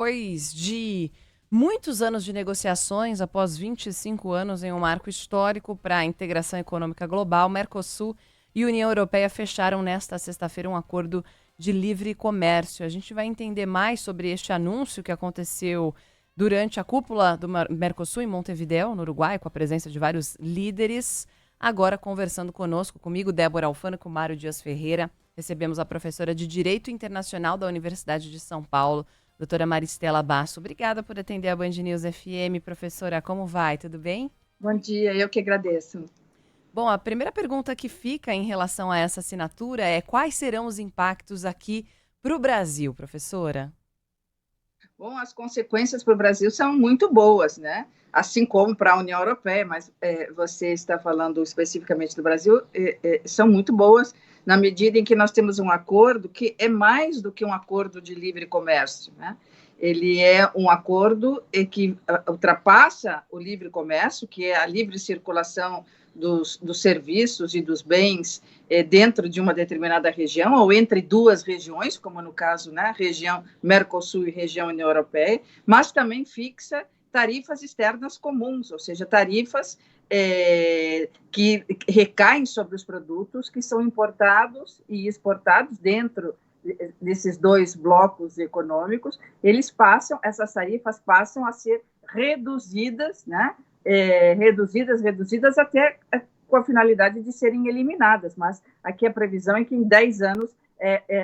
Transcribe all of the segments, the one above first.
Depois de muitos anos de negociações, após 25 anos em um marco histórico para a integração econômica global, Mercosul e União Europeia fecharam nesta sexta-feira um acordo de livre comércio. A gente vai entender mais sobre este anúncio que aconteceu durante a cúpula do Mercosul em Montevideo, no Uruguai, com a presença de vários líderes. Agora, conversando comigo, Débora Alfano, com Mário Dias Ferreira, recebemos a professora de Direito Internacional da Universidade de São Paulo, doutora Maristela Basso. Obrigada por atender a Band News FM. Professora, como vai? Tudo bem? Bom dia, eu que agradeço. Bom, a primeira pergunta que fica em relação a essa assinatura é quais serão os impactos aqui para o Brasil, professora? Bom, as consequências para o Brasil são muito boas, né? Assim como para a União Europeia, mas você está falando especificamente do Brasil, são muito boas na medida em que nós temos um acordo que é mais do que um acordo de livre comércio, né? Ele é um acordo que ultrapassa o livre comércio, que é a livre circulação dos serviços e dos bens dentro de uma determinada região, ou entre duas regiões, como no caso, né, região Mercosul e região União Europeia, mas também fixa tarifas externas comuns, ou seja, tarifas que recaem sobre os produtos que são importados e exportados dentro desses dois blocos econômicos. Essas tarifas passam a ser reduzidas, né? Reduzidas até com a finalidade de serem eliminadas, mas aqui a previsão é que em 10 anos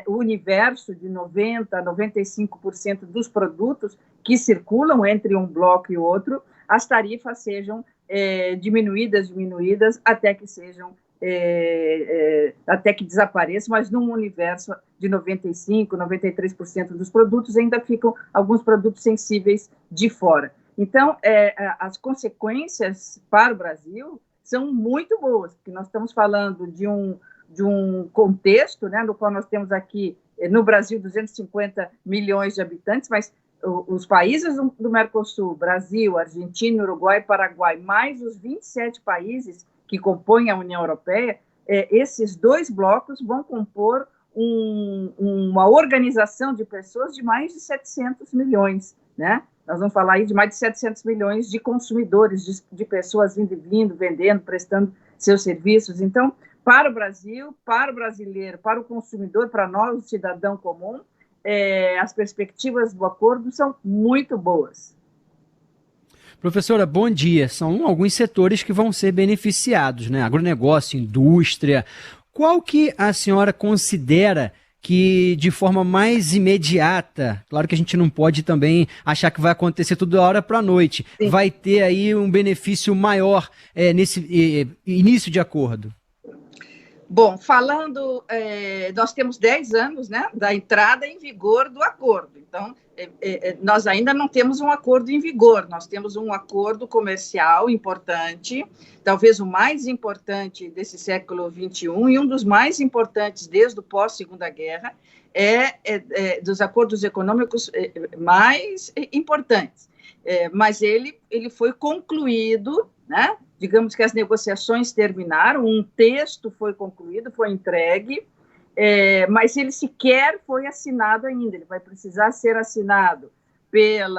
o universo de 90% a 95% dos produtos que circulam entre um bloco e outro, as tarifas sejam diminuídas até que sejam até que desapareçam, mas num universo de 95%, 93% dos produtos ainda ficam alguns produtos sensíveis de fora. Então, as consequências para o Brasil são muito boas, porque nós estamos falando de um contexto, né, no qual nós temos aqui, no Brasil, 250 milhões de habitantes, mas os países do Mercosul, Brasil, Argentina, Uruguai, Paraguai, mais os 27 países que compõem a União Europeia, esses dois blocos vão compor uma organização de pessoas de mais de 700 milhões, né? Nós vamos falar aí de mais de 700 milhões de consumidores, de pessoas indo e vindo, vendendo, prestando seus serviços. Então, para o Brasil, para o brasileiro, para o consumidor, para nós, o cidadão comum, as perspectivas do acordo são muito boas. Professora, bom dia. São alguns setores que vão ser beneficiados, né? Agronegócio, indústria. Qual que a senhora considera que de forma mais imediata, claro que a gente não pode também achar que vai acontecer tudo da hora para a noite, Sim. vai ter aí um benefício maior nesse início de acordo? Bom, nós temos 10 anos, né, da entrada em vigor do acordo. Então, nós ainda não temos um acordo em vigor, nós temos um acordo comercial importante, talvez o mais importante desse século XXI e um dos mais importantes desde o pós-Segunda Guerra, dos acordos econômicos mais importantes. Mas ele foi concluído, né? Digamos que as negociações terminaram, um texto foi concluído, foi entregue, mas ele sequer foi assinado ainda. Ele vai precisar ser assinado pelo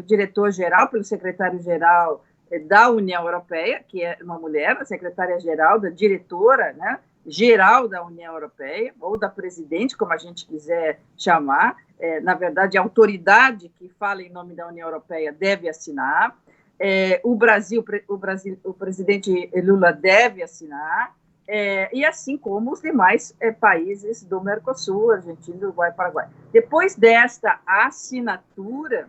diretor-geral, pelo secretário-geral da União Europeia, que é uma mulher, a secretária-geral, da diretora, né, geral da União Europeia, ou da presidente, como a gente quiser chamar. Na verdade, a autoridade que fala em nome da União Europeia deve assinar. O presidente Lula deve assinar, e assim como os demais países do Mercosul, Argentina, Uruguai e Paraguai. Depois desta assinatura,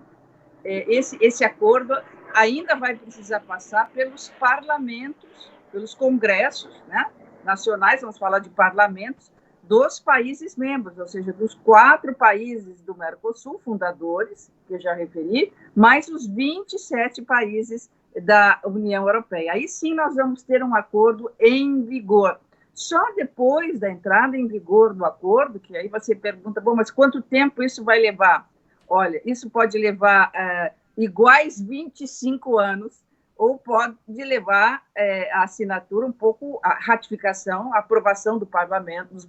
esse acordo ainda vai precisar passar pelos parlamentos, pelos congressos, né, nacionais, vamos falar de parlamentos, dos países membros, ou seja, dos 4 países do Mercosul, fundadores, que eu já referi, mais os 27 países da União Europeia. Aí sim nós vamos ter um acordo em vigor. Só depois da entrada em vigor do acordo, que aí você pergunta, bom, mas quanto tempo isso vai levar? Olha, isso pode levar iguais 25 anos, ou pode levar a assinatura um pouco, a ratificação, a aprovação dos parlamentos,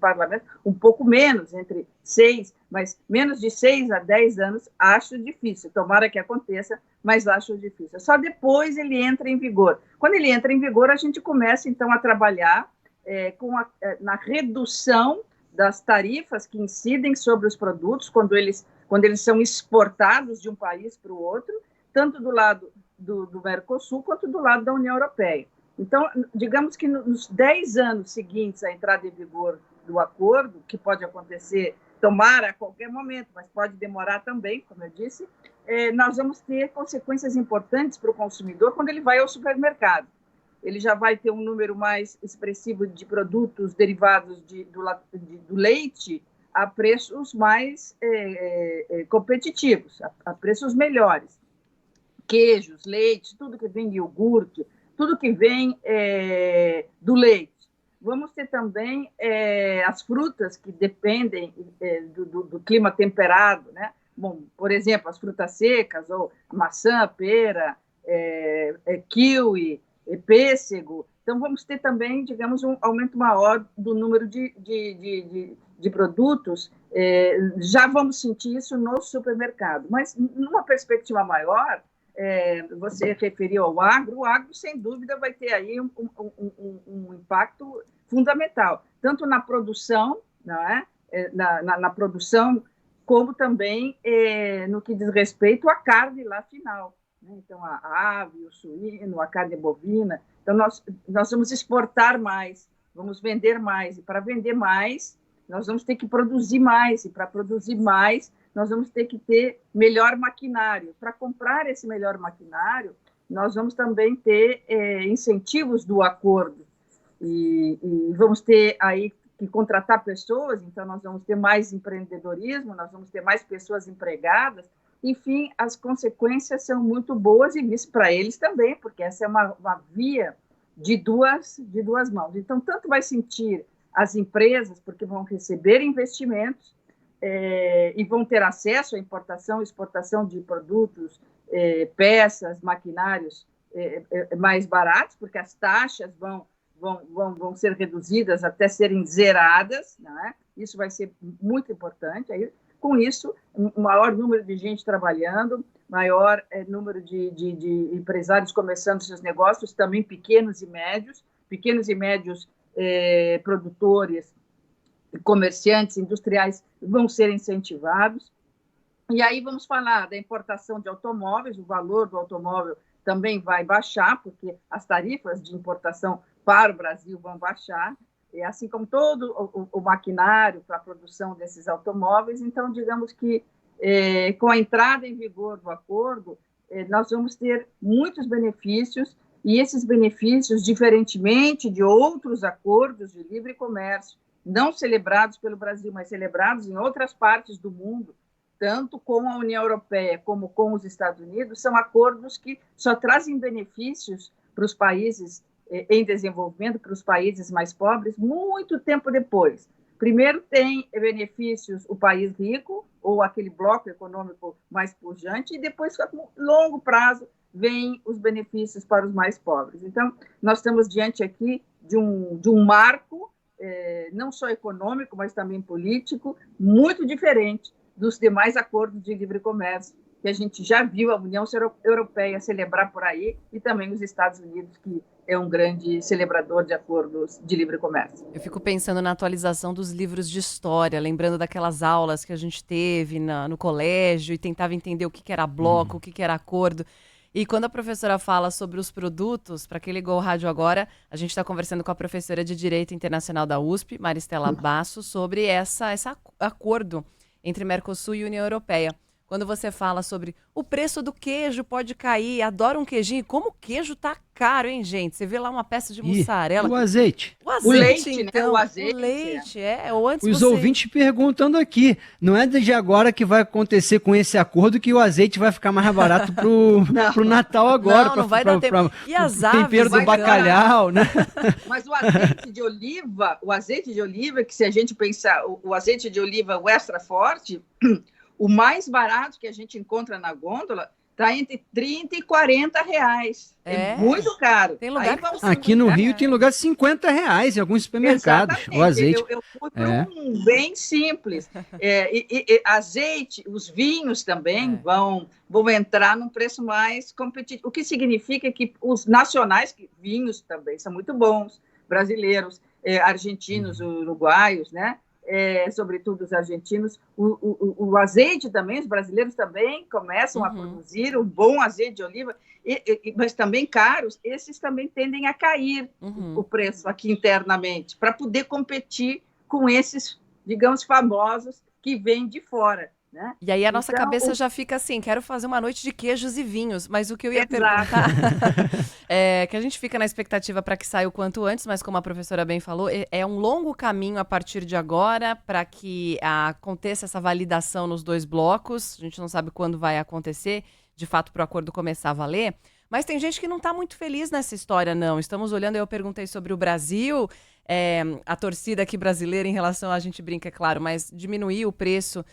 um pouco menos, entre 6, mas menos de 6 a 10 anos, acho difícil. Tomara que aconteça, mas acho difícil. Só depois ele entra em vigor. Quando ele entra em vigor, a gente começa, então, a trabalhar na redução das tarifas que incidem sobre os produtos quando eles são exportados de um país para o outro, tanto do lado do Mercosul quanto do lado da União Europeia. Então, digamos que nos 10 anos seguintes à entrada em vigor do acordo, que pode acontecer, tomara a qualquer momento, mas pode demorar também, como eu disse, nós vamos ter consequências importantes para o consumidor quando ele vai ao supermercado. Ele já vai ter um número mais expressivo de produtos derivados do leite a preços mais competitivos, a preços melhores. Queijos, leite, tudo que vem de iogurte, tudo que vem do leite. Vamos ter também as frutas que dependem do clima temperado, né? Bom, por exemplo, as frutas secas, ou maçã, pera, kiwi, pêssego. Então, vamos ter também, digamos, um aumento maior do número de produtos. Já vamos sentir isso no supermercado. Mas, numa perspectiva maior, você referiu ao agro, o agro, sem dúvida, vai ter aí um impacto fundamental, tanto na produção, não é? Na produção, como também no que diz respeito à carne lá final. Né? Então, a ave, o suíno, a carne bovina. Então, nós vamos exportar mais, vamos vender mais, e para vender mais, nós vamos ter que produzir mais, e para produzir mais, nós vamos ter que ter melhor maquinário. Para comprar esse melhor maquinário, nós vamos também ter incentivos do acordo. E vamos ter aí que contratar pessoas, então nós vamos ter mais empreendedorismo, nós vamos ter mais pessoas empregadas. Enfim, as consequências são muito boas e isso para eles também, porque essa é uma via de duas mãos. Então, tanto vai sentir as empresas, porque vão receber investimentos, e vão ter acesso à importação e exportação de produtos, peças, maquinários mais baratos, porque as taxas vão ser reduzidas até serem zeradas, né? Isso vai ser muito importante. Aí, com isso, um maior número de gente trabalhando, maior número de empresários começando seus negócios, também pequenos e médios produtores, comerciantes, industriais vão ser incentivados. E aí vamos falar da importação de automóveis, o valor do automóvel também vai baixar, porque as tarifas de importação para o Brasil vão baixar, e assim como todo o maquinário para a produção desses automóveis. Então, digamos que com a entrada em vigor do acordo, nós vamos ter muitos benefícios, e esses benefícios, diferentemente de outros acordos de livre comércio, não celebrados pelo Brasil, mas celebrados em outras partes do mundo, tanto com a União Europeia como com os Estados Unidos, são acordos que só trazem benefícios para os países em desenvolvimento, para os países mais pobres, muito tempo depois. Primeiro tem benefícios o país rico, ou aquele bloco econômico mais pujante, e depois, a longo prazo, vêm os benefícios para os mais pobres. Então, nós estamos diante aqui de um marco, não só econômico, mas também político, muito diferente dos demais acordos de livre comércio que a gente já viu a União Europeia celebrar por aí, e também os Estados Unidos, que é um grande celebrador de acordos de livre comércio. Eu fico pensando na atualização dos livros de história, lembrando daquelas aulas que a gente teve no colégio e tentava entender o que era bloco, o que era acordo. E quando a professora fala sobre os produtos, para quem ligou o rádio agora, a gente está conversando com a professora de Direito Internacional da USP, Maristela Basso, sobre esse acordo entre Mercosul e União Europeia. Quando você fala sobre o preço do queijo pode cair, adoro um queijinho. Como o queijo tá caro, hein, gente? Você vê lá uma peça de mussarela. O azeite. O leite, então. Né? O azeite. O leite, Ou antes os ouvintes perguntando aqui, não é de agora que vai acontecer com esse acordo que o azeite vai ficar mais barato pro Natal agora. Não vai dar tempo. E as aves? Tempero do bacalhau, né? Mas o azeite de oliva, que se a gente pensar, o azeite de oliva, o extra forte, o mais barato que a gente encontra na gôndola Está entre 30 e 40 reais. É muito caro. Tem lugar aqui no Rio tem lugar de 50 reais em alguns supermercados. Exatamente. O azeite. Eu fui para um bem simples. Azeite, os vinhos também vão entrar num preço mais competitivo. O que significa que os nacionais, vinhos também são muito bons, brasileiros, argentinos, uruguaios, né? Sobretudo os argentinos, o azeite também, os brasileiros também começam a produzir um bom azeite de oliva, mas também caros, esses também tendem a cair o preço aqui internamente, para poder competir com esses, digamos, famosos que vêm de fora. Né? E aí a nossa cabeça já fica assim, quero fazer uma noite de queijos e vinhos, mas o que eu ia perguntar é que a gente fica na expectativa para que saia o quanto antes, mas como a professora bem falou, é um longo caminho a partir de agora para que aconteça essa validação nos 2 blocos, a gente não sabe quando vai acontecer, de fato, para o acordo começar a valer, mas tem gente que não está muito feliz nessa história, não. Estamos olhando, eu perguntei sobre o Brasil, a torcida aqui brasileira em relação, a gente brinca, é claro, mas diminuir o preço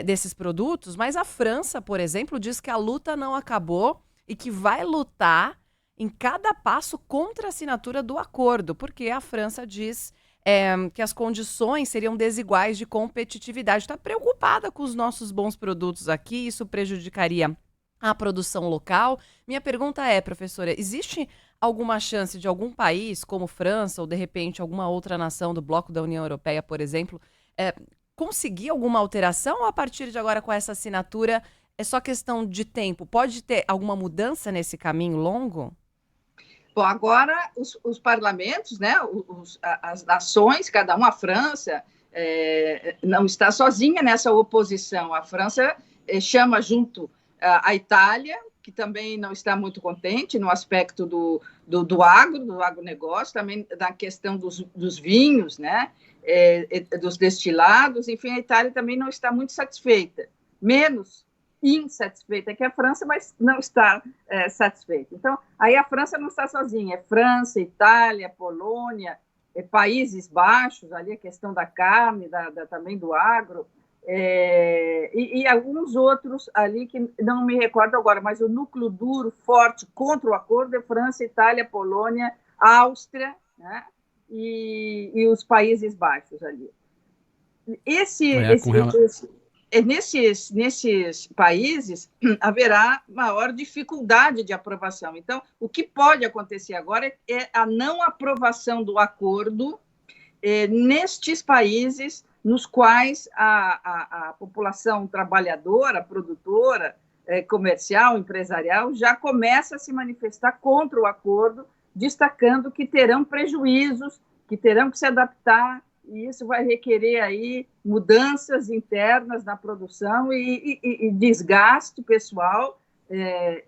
desses produtos, mas a França, por exemplo, diz que a luta não acabou e que vai lutar em cada passo contra a assinatura do acordo, porque a França diz que as condições seriam desiguais de competitividade. Está preocupada com os nossos bons produtos aqui, isso prejudicaria a produção local. Minha pergunta é, professora, existe alguma chance de algum país, como França, ou de repente alguma outra nação do bloco da União Europeia, por exemplo, conseguir alguma alteração, ou a partir de agora com essa assinatura é só questão de tempo? Pode ter alguma mudança nesse caminho longo? Bom, agora os parlamentos, né, as nações, cada uma, a França não está sozinha nessa oposição. A França chama junto a Itália, que também não está muito contente no aspecto do agronegócio, também na questão dos vinhos, né? Dos destilados, enfim, a Itália também não está muito satisfeita, menos insatisfeita que a França, mas não está satisfeita. Então, aí a França não está sozinha, é França, Itália, Polônia, Países Baixos, ali a questão da carne, também do agro, e alguns outros ali que não me recordo agora, mas o núcleo duro, forte, contra o acordo é França, Itália, Polônia, Áustria, né? E os Países Baixos ali. Nesses países haverá maior dificuldade de aprovação. Então, o que pode acontecer agora é a não aprovação do acordo nestes países nos quais a população trabalhadora, produtora, comercial, empresarial, já começa a se manifestar contra o acordo, destacando que terão prejuízos, que terão que se adaptar, e isso vai requerer aí mudanças internas na produção e desgaste pessoal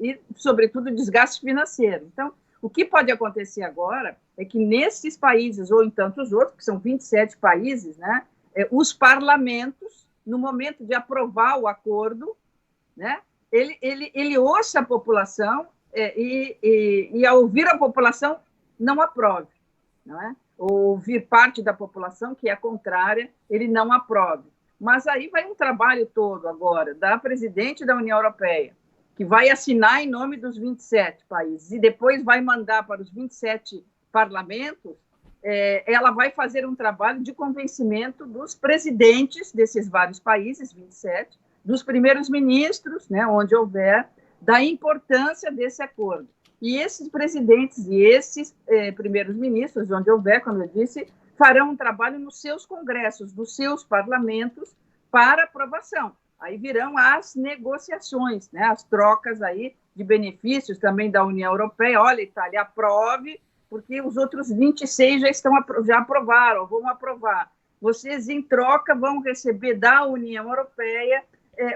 e, sobretudo, desgaste financeiro. Então, o que pode acontecer agora é que nesses países, ou em tantos outros, que são 27 países, né, os parlamentos, no momento de aprovar o acordo, né, ele ouça a população e ao ouvir a população, não aprove, não é? Ou ouvir parte da população que é contrária, ele não aprove. Mas aí vai um trabalho todo agora da presidente da União Europeia, que vai assinar em nome dos 27 países e depois vai mandar para os 27 parlamentos, ela vai fazer um trabalho de convencimento dos presidentes desses vários países, 27, dos primeiros ministros, né, onde houver, da importância desse acordo. E esses presidentes e esses primeiros ministros, onde houver, como eu disse, farão um trabalho nos seus congressos, nos seus parlamentos, para aprovação. Aí virão as negociações, né, as trocas aí de benefícios também da União Europeia. Olha, Itália, aprove, porque os outros 26 já aprovaram, vão aprovar. Vocês, em troca, vão receber da União Europeia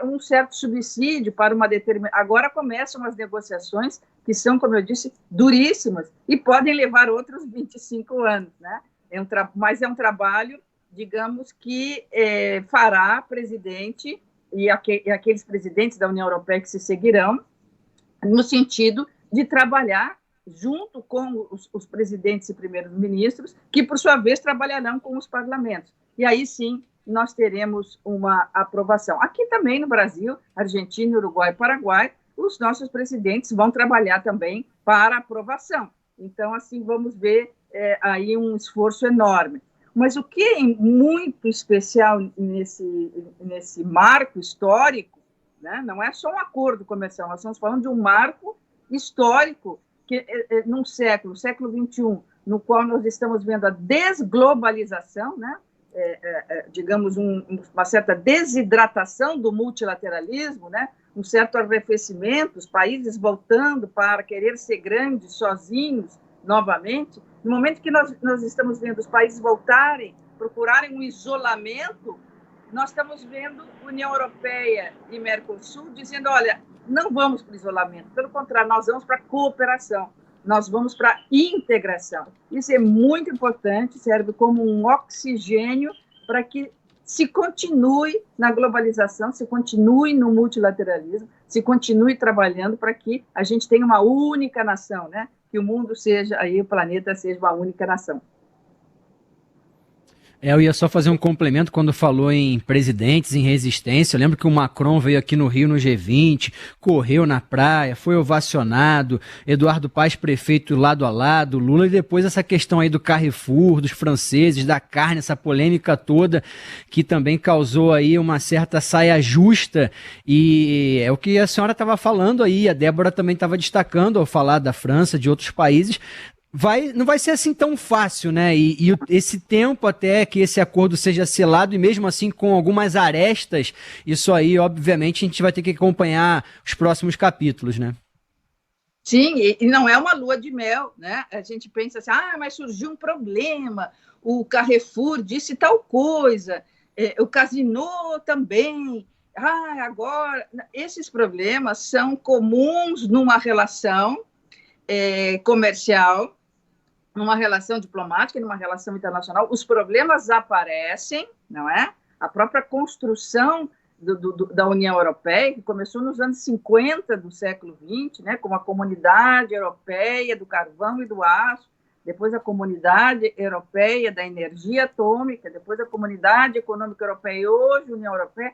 um certo subsídio para uma determinada... Agora começam as negociações, que são, como eu disse, duríssimas, e podem levar outros 25 anos, né? Mas é um trabalho, digamos, que fará presidente e aqueles presidentes da União Europeia que se seguirão, no sentido de trabalhar junto com os presidentes e primeiros ministros, que, por sua vez, trabalharão com os parlamentos. E aí, sim, nós teremos uma aprovação. Aqui também no Brasil, Argentina, Uruguai e Paraguai, os nossos presidentes vão trabalhar também para aprovação. Então, assim, vamos ver aí um esforço enorme. Mas o que é muito especial nesse marco histórico, né, não é só um acordo comercial, nós estamos falando de um marco histórico que num século XXI, no qual nós estamos vendo a desglobalização, né, digamos, uma certa desidratação do multilateralismo, né, um certo arrefecimento, os países voltando para querer ser grandes sozinhos novamente. No momento que nós estamos vendo os países voltarem, procurarem um isolamento, nós estamos vendo União Europeia e Mercosul dizendo, olha, não vamos para o isolamento, pelo contrário, nós vamos para a cooperação, nós vamos para a integração. Isso é muito importante, serve como um oxigênio para que se continue na globalização, se continue no multilateralismo, se continue trabalhando para que a gente tenha uma única nação, né? Que o mundo seja, aí o planeta seja uma única nação. Eu ia só fazer um complemento quando falou em presidentes, em resistência. Eu lembro que o Macron veio aqui no Rio no G20, correu na praia, foi ovacionado, Eduardo Paes prefeito lado a lado, Lula, e depois essa questão aí do Carrefour, dos franceses, da carne, essa polêmica toda que também causou aí uma certa saia justa, e é o que a senhora estava falando aí, a Débora também estava destacando ao falar da França, de outros países. Não vai ser assim tão fácil, né? E esse tempo até que esse acordo seja selado, e mesmo assim com algumas arestas, isso aí, obviamente, a gente vai ter que acompanhar os próximos capítulos, né? Sim, e não é uma lua de mel, né? A gente pensa assim, mas surgiu um problema, o Carrefour disse tal coisa, o Casino também, agora... Esses problemas são comuns numa relação comercial, numa relação diplomática, numa relação internacional, os problemas aparecem, não é? A própria construção da União Europeia, que começou nos anos 50 do século XX, né, com a Comunidade Europeia do Carvão e do Aço, depois a Comunidade Europeia da Energia Atômica, depois a Comunidade Econômica Europeia e hoje a União Europeia,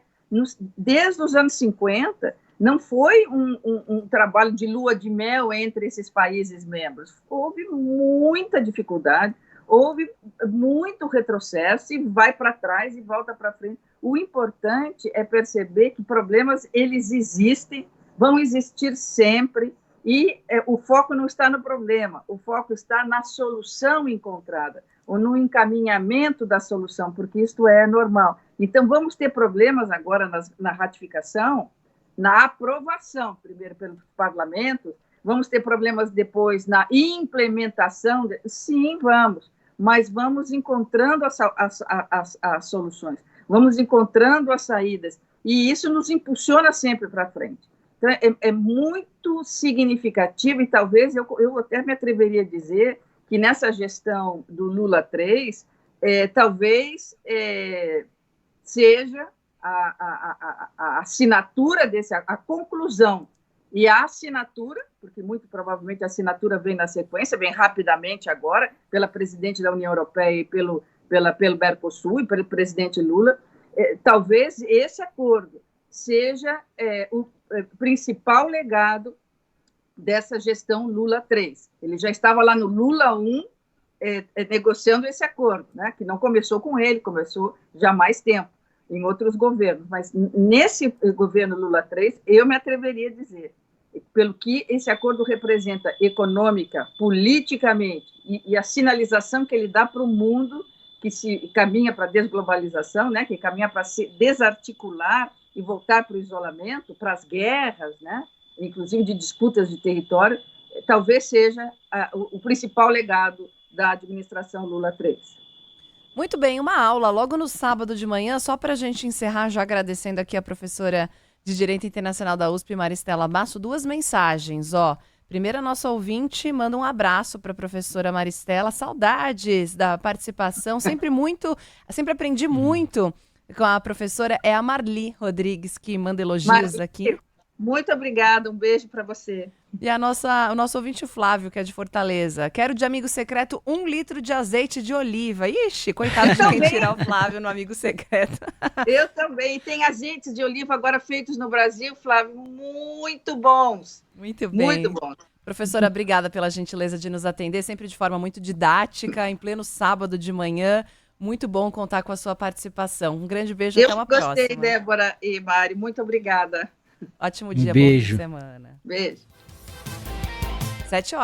desde os anos 50, não foi um trabalho de lua de mel entre esses países membros. Houve muita dificuldade, houve muito retrocesso, e vai para trás e volta para frente. O importante é perceber que problemas, eles existem, vão existir sempre, e o foco não está no problema, o foco está na solução encontrada, ou no encaminhamento da solução, porque isto é normal. Então, vamos ter problemas agora na ratificação, na aprovação, primeiro pelos parlamentos, vamos ter problemas depois na implementação, sim, vamos, mas vamos encontrando as soluções, vamos encontrando as saídas, e isso nos impulsiona sempre para frente. Então, é muito significativo, e talvez eu até me atreveria a dizer que nessa gestão do Lula 3, talvez seja a assinatura a conclusão e a assinatura, porque muito provavelmente a assinatura vem na sequência, vem rapidamente agora, pela presidente da União Europeia e pelo Mercosul e pelo presidente Lula, talvez esse acordo seja o principal legado dessa gestão Lula 3. Ele já estava lá no Lula 1, negociando esse acordo, né, que não começou com ele, começou já há mais tempo, em outros governos, mas nesse governo Lula 3, eu me atreveria a dizer, pelo que esse acordo representa econômica, politicamente, e a sinalização que ele dá para o mundo, que se caminha para a desglobalização, né, que caminha para se desarticular e voltar para o isolamento, para as guerras, né, inclusive de disputas de território, talvez seja o principal legado da administração Lula 3. Muito bem, uma aula logo no sábado de manhã, só para a gente encerrar, já agradecendo aqui a professora de Direito Internacional da USP, Maristela Basso, 2 mensagens, ó. Primeiro, a nossa ouvinte manda um abraço para a professora Maristela, saudades da participação, sempre aprendi muito com a professora, é a Marli Rodrigues, que manda elogios aqui. Muito obrigada, um beijo para você. E o nosso ouvinte Flávio, que é de Fortaleza. Quero de amigo secreto 1 litro de azeite de oliva. Ixi, coitado de quem tirar o Flávio no amigo secreto. Eu também. Tem azeites de oliva agora feitos no Brasil, Flávio, muito bons. Muito bem. Muito bons. Professora, obrigada pela gentileza de nos atender, sempre de forma muito didática, em pleno sábado de manhã. Muito bom contar com a sua participação. Um grande beijo, até uma próxima. Eu gostei, Débora e Mari. Muito obrigada. Ótimo dia, beijo. bom fim de semana. Beijo. 7 horas.